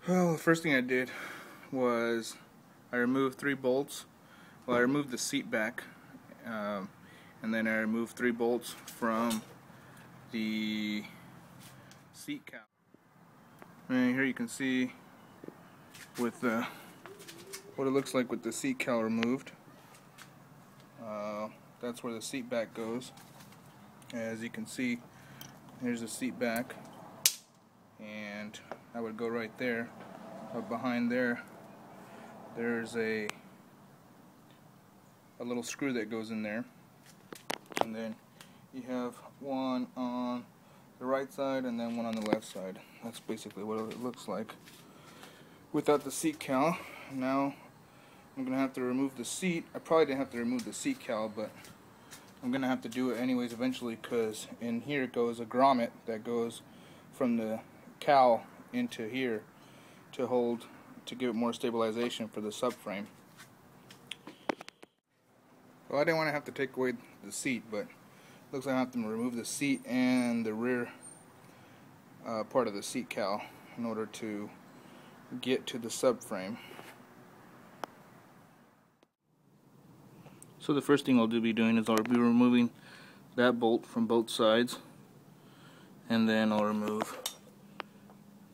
Well, the first thing I did was I removed 3 bolts. Well, I removed the seat back, and then I removed 3 bolts from the seat cowl. And here you can see with what it looks like with the seat cowl removed. That's where the seat back goes. As you can see, here's the seat back, and that would go right there. But behind there, there's a little screw that goes in there, and then you have one on the right side and then one on the left side. That's basically what it looks like without the seat cowl. Now I'm gonna have to remove the seat. I probably didn't have to remove the seat cowl, but I'm gonna have to do it anyways eventually, because in here goes a grommet that goes from the cowl into here to give it more stabilization for the subframe. Well, I didn't want to have to take away the seat, but it looks like I have to remove the seat and the rear part of the seat cowl in order to get to the subframe. So the first thing I'll be doing is I'll be removing that bolt from both sides, and then I'll remove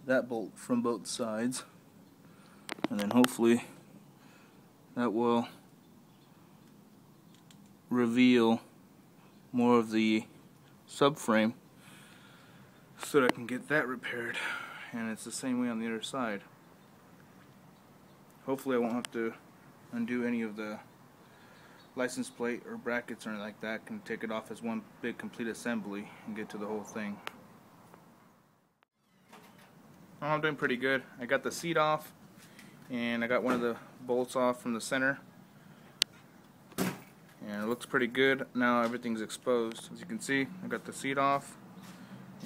that bolt from both sides, and then hopefully that will reveal more of the subframe so that I can get that repaired. And it's the same way on the other side. Hopefully I won't have to undo any of the license plate or brackets or anything like that. I can take it off as one big complete assembly and get to the whole thing. Oh, I'm doing pretty good. I got the seat off, and I got one of the bolts off from the center, and it looks pretty good. Now everything's exposed. As you can see, I got the seat off,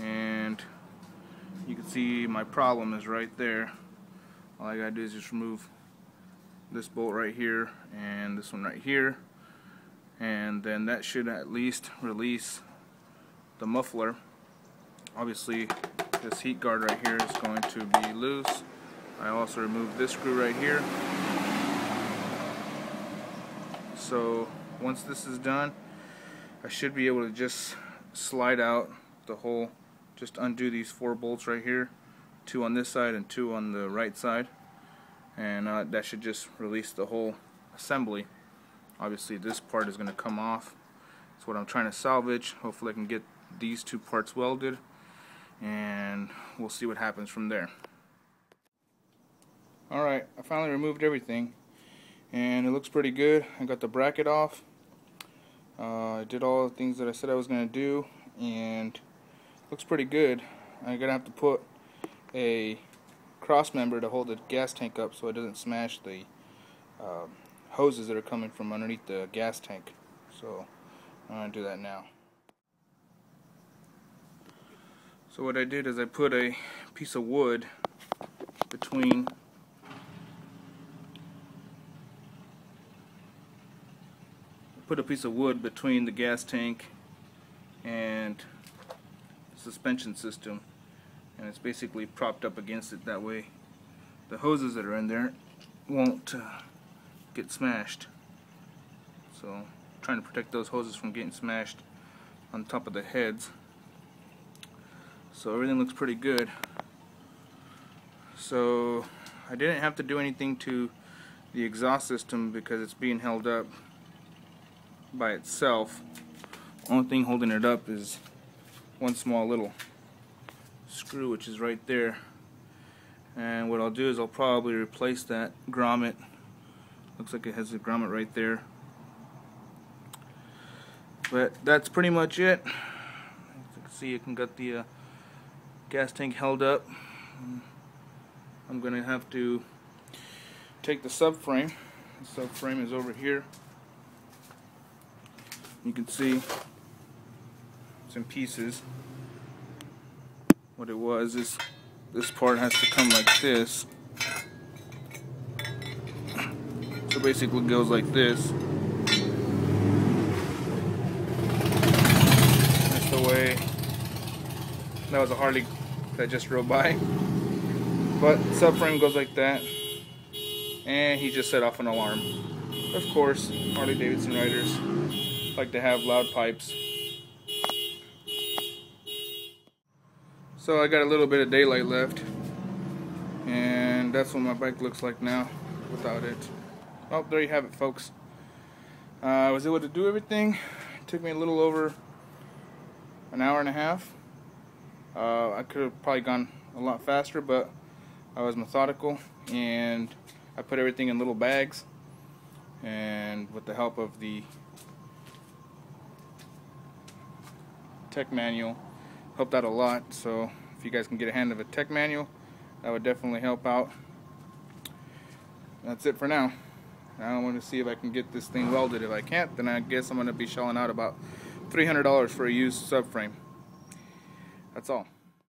and you can see my problem is right there. All I gotta do is just remove this bolt right here and this one right here, and then that should at least release the muffler. Obviously this heat guard right here is going to be loose. I also removed this screw right here. So once this is done, I should be able to just slide out the whole, just undo these 4 bolts right here, 2 on this side and 2 on the right side, and that should just release the whole assembly. Obviously this part is going to come off. That's what I'm trying to salvage. Hopefully I can get these 2 parts welded, and we'll see what happens from there. Alright, I finally removed everything, and it looks pretty good. I got the bracket off. I did all the things that I said I was going to do, and it looks pretty good. I'm going to have to put a cross member to hold the gas tank up so it doesn't smash the hoses that are coming from underneath the gas tank. So I'm going to do that now. So what I did is I put a piece of wood between the gas tank and the suspension system, and it's basically propped up against it. That way the hoses that are in there won't get smashed. So I'm trying to protect those hoses from getting smashed on top of the heads. So everything looks pretty good. So I didn't have to do anything to the exhaust system because it's being held up by itself. Only thing holding it up is one small little screw, which is right there. And what I'll do is I'll probably replace that grommet. Looks like it has a grommet right there. But that's pretty much it. As you can see, you can get the gas tank held up. I'm going to have to take the subframe. The subframe is over here. You can see it's in pieces. What it was is this part has to come like this. So basically it goes like this. That's the way. That was a Harley that just drove by. But subframe goes like that, and he just set off an alarm. Of course, Harley Davidson riders like to have loud pipes. So I got a little bit of daylight left, and that's what my bike looks like now without it. Oh, there you have it, folks. I was able to do everything. It took me a little over an hour and a half. I could have probably gone a lot faster, but I was methodical, and I put everything in little bags, and with the help of the tech manual, helped out a lot. So if you guys can get a hand of a tech manual, that would definitely help out. That's it for now. I want to see if I can get this thing welded. If I can't, then I guess I'm going to be shelling out about $300 for a used subframe. That's all.